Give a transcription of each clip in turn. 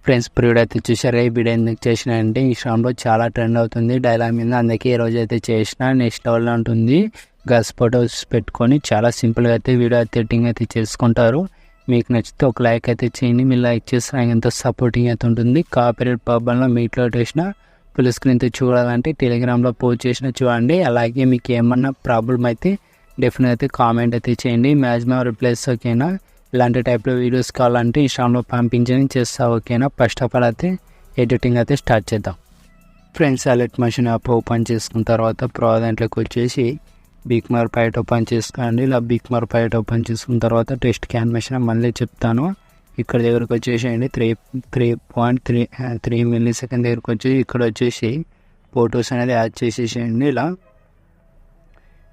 Friends ప్రియుడ్ అయితే చూసారా, ఈ వీడియో ఎందుకు చేసిన అంటే ఇన్స్టాగ్రామ్లో చాలా ట్రెండ్ అవుతుంది డైలాగ్ మీద. అందుకే ఈ రోజు అయితే చేసిన. నెక్స్ట్ లెవెల్లో ఉంటుంది. గర్ల్స్ ఫొటోస్ పెట్టుకొని చాలా సింపుల్గా అయితే వీడియో అయితే ఎడిటింగ్ అయితే చేసుకుంటారు. మీకు నచ్చితే ఒక లైక్ అయితే చేయండి. మీరు లైక్ చేస్తే నాకు ఎంతో సపోర్టింగ్ అయితే ఉంటుంది. కాపీరైట్ ప్రాబ్లంలో మీట్లో చేసిన ఫుల్ స్క్రీన్ అయితే చూడాలంటే టెలిగ్రామ్లో పోస్ట్ చేసిన చూడండి. అలాగే మీకు ఏమన్నా ప్రాబ్లం అయితే డెఫినెట్ అయితే కామెంట్ అయితే చేయండి. మ్యాక్సిమం రిప్లైస్ ఓకేనా. ఇలాంటి టైప్లో వీడియోస్ కావాలంటే ఇన్స్టాగ్రామ్లో పంపించని చేస్తా ఓకేనా. ఫస్ట్ ఆఫ్ ఆల్ అయితే ఎడిటింగ్ అయితే స్టార్ట్ చేద్దాం. Friends alert machine app open చేసుకున్న తర్వాత దాంట్లోకి వచ్చేసి బిగ్ మార్ పైట్ ఓపెన్ చేసుకోండి. ఇలా బిగ్ మార్ పైట్ ఓపెన్ చేసుకున్న తర్వాత టెస్ట్ క్యాన్మెషన్ మళ్ళీ చెప్తాను. ఇక్కడ దగ్గరకు వచ్చేసేయండి 3.3 మిల్లీ సెకండ్ దగ్గరకు వచ్చి ఇక్కడ వచ్చేసి ఫొటోస్ అనేది యాడ్ చేసేసేయండి. ఇలా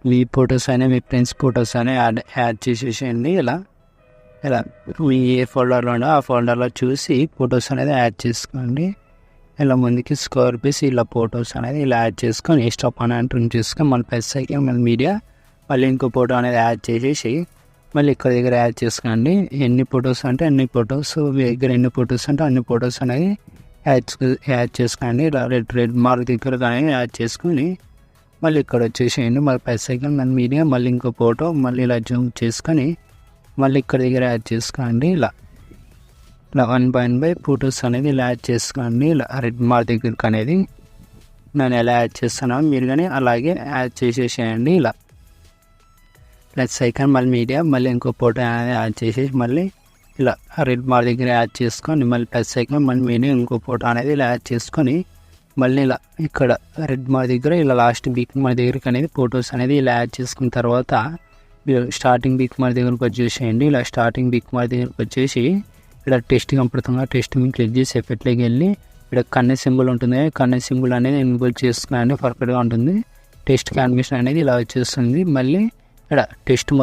మీ ఫొటోస్ అయినా మీ ఫ్రెండ్స్ ఫొటోస్ అయినా యాడ్ చేసేసేయండి. ఇలా మీ ఏ ఫోల్డర్లో ఉండో ఆ ఫోల్డర్లో చూసి ఫొటోస్ అనేది యాడ్ చేసుకోండి. ఇలా ముందుకి స్క్వేర్ పీస్ ఇలా ఫొటోస్ అనేది ఇలా యాడ్ చేసుకొని స్టాప్ అని అంటుని చేసుకొని మళ్ళీ ప్లస్ అయితే మళ్ళీ మీడియా మళ్ళీ ఇంకో ఫోటో అనేది యాడ్ చేసేసి మళ్ళీ ఇక్కడ దగ్గర యాడ్ చేసుకోండి. ఎన్ని ఫొటోస్ అంటే అన్ని ఫొటోస్, మీ దగ్గర ఎన్ని ఫొటోస్ అంటే అన్ని ఫొటోస్ అనేది యాడ్ చేసుకోండి. ఇలా రెడ్ మార్క్ దగ్గర కానీ యాడ్ చేసుకొని మళ్ళీ ఇక్కడ వచ్చేసేయండి. మళ్ళీ ప్లస్ అయితే మళ్ళీ మీడియా మళ్ళీ ఇంకో ఫోటో మళ్ళీ ఇలా జూమ్ చేసుకొని మళ్ళీ ఇక్కడ దగ్గర యాడ్ చేసుకోండి. ఇలా 1/1 ఫొటోస్ అనేది ఇలా యాడ్ చేసుకోండి. ఇలా రెడ్ మార్క్ దగ్గరికి అనేది నేను ఎలా యాడ్ చేస్తున్నాను మీరు కానీ అలాగే యాడ్ చేసేసేయండి. ఇలా ప్లస్ ఐకాన్ మళ్ళీ మీడియా మళ్ళీ ఇంకో ఫోటో అనేది యాడ్ చేసేసి మళ్ళీ ఇలా రెడ్ మార్క్ దగ్గర యాడ్ చేసుకొని మళ్ళీ ప్లస్ ఐకాన్ మళ్ళీ మీడియా ఇంకో ఫోటో అనేది ఇలా యాడ్ చేసుకొని మళ్ళీ ఇలా ఇక్కడ రెడ్ మార్క్ దగ్గర ఇలా లాస్ట్ బిగ్ మార్క్ దగ్గరికి అనేది ఫొటోస్ అనేది ఇలా యాడ్ చేసుకున్న తర్వాత స్టార్టింగ్ బిగ్ మార్క్ దగ్గరకు వచ్చేసేయండి. ఇలా స్టార్టింగ్ బిగ్ మార్క్ దగ్గరకు వచ్చేసి ఇక్కడ టెస్ట్ కంపడుతుంది. టెస్ట్ మీద క్లిక్ చేసి ఎఫెక్ట్లోకి వెళ్ళి ఇక్కడ కన్నె సింబల్ ఉంటుంది. కన్నె సింబల్ అనేది ఎనేబుల్ చేసుకున్నాను పర్ఫెక్ట్గా ఉంటుంది. టెస్ట్ క్యాన్మిషన్ అనేది ఇలా వచ్చేస్తుంది. మళ్ళీ ఇక్కడ టెస్ట్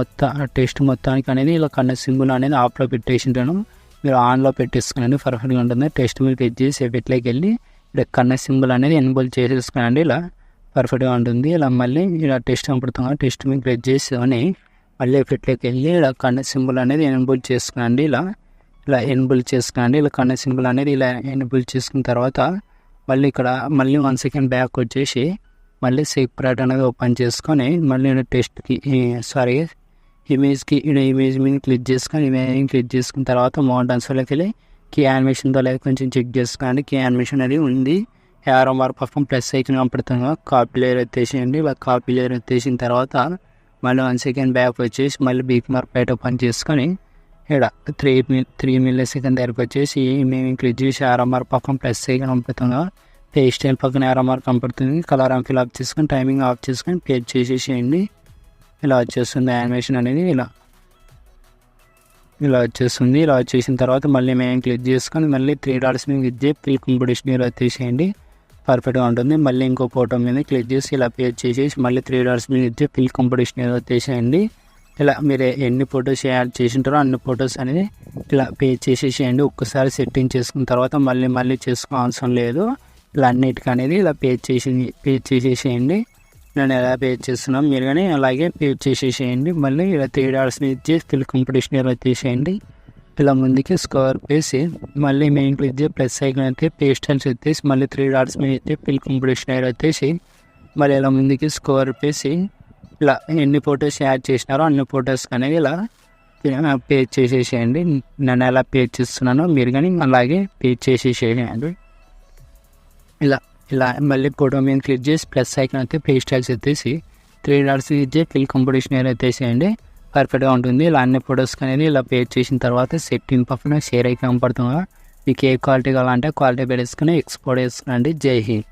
మొత్తానికి అనేది ఇలా కన్నె సింబల్ అనేది ఆఫ్లో పెట్టేసింటాను. మీరు ఆన్లో పెట్టేసుకున్నాను పర్ఫెక్ట్గా ఉంటుంది. టెస్ట్ మీద క్లిక్ చేసి ఎఫెక్ట్లోకి వెళ్ళి ఇక్కడ కన్నె సింబల్ అనేది ఎనేబుల్ చేసేసుకున్నాండి. ఇలా పర్ఫెక్ట్గా ఉంటుంది. ఇలా మళ్ళీ ఇలా టెస్ట్ కంపడుతుంది. టెస్ట్ మీద క్లిక్ చేసుకొని మళ్ళీ ఎఫెక్ట్లోకి వెళ్ళి ఇలా కన్నె సింబల్ అనేది ఎనేబుల్ చేసుకున్నాండి. ఇలా ఎనేబుల్ చేసుకోండి. ఇలా కన్నె సింబల్ అనేది ఇలా ఎనేబుల్ చేసుకున్న తర్వాత మళ్ళీ ఇక్కడ మళ్ళీ 1 సెకండ్ బ్యాక్ వచ్చేసి మళ్ళీ సెపరేట్ అనేది ఓపెన్ చేసుకొని మళ్ళీ టెస్ట్కి ఇమేజ్కి ఇమేజ్ మీద క్లిక్ చేసుకొని ఇమేజ్ క్లిక్ చేసుకున్న తర్వాత మౌంటైన్స్లోకి వెళ్ళి కీ యానిమేషన్తో లేదా కొంచెం చెక్ చేసుకోండి. కీ యానిమేషన్ అనేది ఉంది. యారో మార్క్ పక్కన ప్లస్ ఐకాన్ కనపడుతుంది. కాపీ లేయర్ ఎత్తేసేయండి. ఇలా కాపీ లేయర్ ఎత్తేసిన తర్వాత మళ్ళీ 1 సెకండ్ బ్యాక్ వచ్చేసి మళ్ళీ బిగ్ మార్క్ పైట ఓపెన్ చేసుకొని ఇక్కడ 3 మిల్లీ సెకండ్ దగ్గరకు వచ్చేసి మేము క్లిక్ చేసి యారో మార్క్ పక్కన ప్లస్ ఐకాన్ కనపడుతుంది. పే స్టైల్ పక్కన యారో మార్క్ కనపడుతుంది. కలర్ ఫిల్ ఆఫ్ చేసుకొని టైమింగ్ ఆఫ్ చేసుకొని పేజ్ చేసేసేయండి. ఇలా వచ్చేస్తుంది యానిమేషన్ అనేది ఇలా వచ్చేస్తుంది. ఇలా వచ్చేసిన తర్వాత మళ్ళీ మేము క్లిక్ చేసుకొని మళ్ళీ 3 డాట్స్ మీద క్లిక్ చేసి ప్రీ కంపోజిషన్ మీద వచ్చేసేయండి. పర్ఫెక్ట్గా ఉంటుంది. మళ్ళీ ఇంకో ఫోటో మీద క్లిక్ చేసి ఇలా పేజ్ చేసేసి మళ్ళీ 3 డాట్స్ మీద ఇచ్చి ఫిల్ కంపోజిషన్ మీద వచ్చేసేయండి. ఇలా మీరు ఎన్ని ఫొటోస్ యాడ్ చేసింటారో అన్ని ఫొటోస్ అనేది ఇలా పేజ్ చేసేసేయండి. ఒక్కసారి సెట్టింగ్ చేసుకున్న తర్వాత మళ్ళీ చేసుకో అవసరం లేదు. ఇలా అన్నిటికీ అనేది ఇలా పేజ్ చేసేసేయండి. నేను ఎలా పేజ్ చేస్తున్నాను మీరు కానీ అలాగే పేజ్ చేసేసేయండి. మళ్ళీ ఇలా 3 డాట్స్ మీద ఇచ్చి ఫిల్ కంపోజిషన్ మీద వచ్చేసేయండి. ఇలా ముందుకి స్క్వేర్ వేసి మళ్ళీ మెయిన్ క్లిక్ చేసి ప్లస్ ఐకాన్ అయితే పేస్ట్ స్టైల్స్ ఎత్తేసి మళ్ళీ 3 డాట్స్ మీద అయితే ఫిల్ కంపోజిషన్ మీద వచ్చేసి మళ్ళీ ఇలా ముందుకి స్క్వేర్ వేసి ఇలా ఎన్ని ఫొటోస్ యాడ్ చేసినారో అన్ని ఫొటోస్ అనేది ఇలా పేజ్ చేసేసేయండి. నేను ఎలా పేజ్ చేస్తున్నానో మీరు కానీ అలాగే పేజ్ చేసేసేయండి. ఇలా మళ్ళీ ఫోటో మీద క్లిక్ చేసి ప్లస్ ఐకాన్ అయితే పేస్ట్ స్టైల్స్ ఎత్తేసి 3 డాట్స్ ఇచ్చి ఫిల్ కంపోజిషన్ మీద ఎత్తేసేయండి. పర్ఫెక్ట్గా ఉంటుంది. ఇలా అన్ని ఫొటోస్ అనేది ఇలా పేజ్ చేసిన తర్వాత సెట్టింగ్ పక్కన షేర్ ఐకాన్ పడుతుంది. మీకు ఏ క్వాలిటీ కావాలంటే క్వాలిటీ పెట్టేసుకుని ఎక్స్పోర్ట్ చేసుకునండి. జై హింద్.